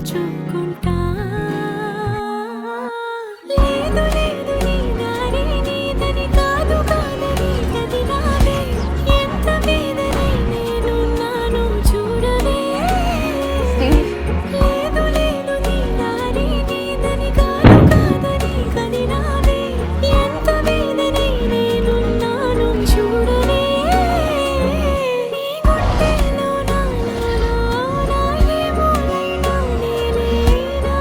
నడుచుకుంటా లేదు లేదు నీ దారి నీదని కాదు కాదని గది నాదే ఎంత వేదనై నేనున్నాను చూడవే లేదు లేదు నీ దారి నీదని కాదు కాదని గది నాదే ఎంత వేదనై నేనున్నాను చూడవే నీ గుండెలో నా ఏమోలైనా నేనేనా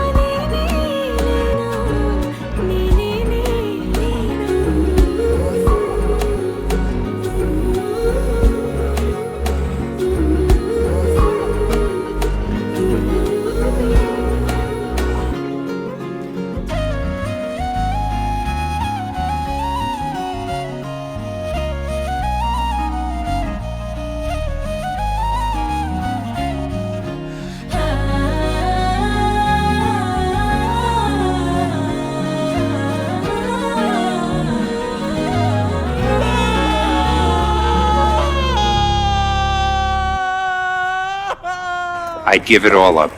I'd give it all up,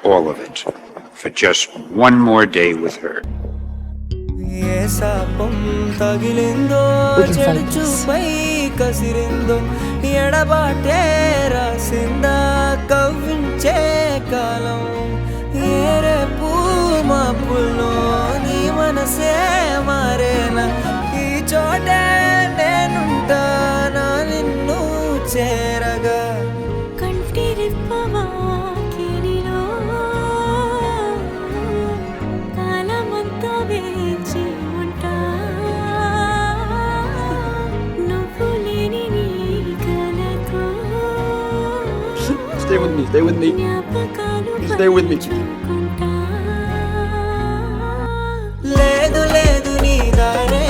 all of it, for just one more day with her. ఏ శాపం తగిలిందో చెడు చూపై కసిరిందో ఎడబాటే రాసిందా కవ్వించే కాలం ఏరే పూమాపుల్లో నీ మనసే మారేనా ఈ చోటే నేనుంటానా నిన్ను చేరగా కంటి రెప్పవా కిరిలో కాలమంతా వేచి ఉంటా నువ్వు లేని నీ కలతో Stay with me, stay with me. జ్ఞాపకాలు Stay with me. పంచుకుంటా లేదు లేదు నీ దారే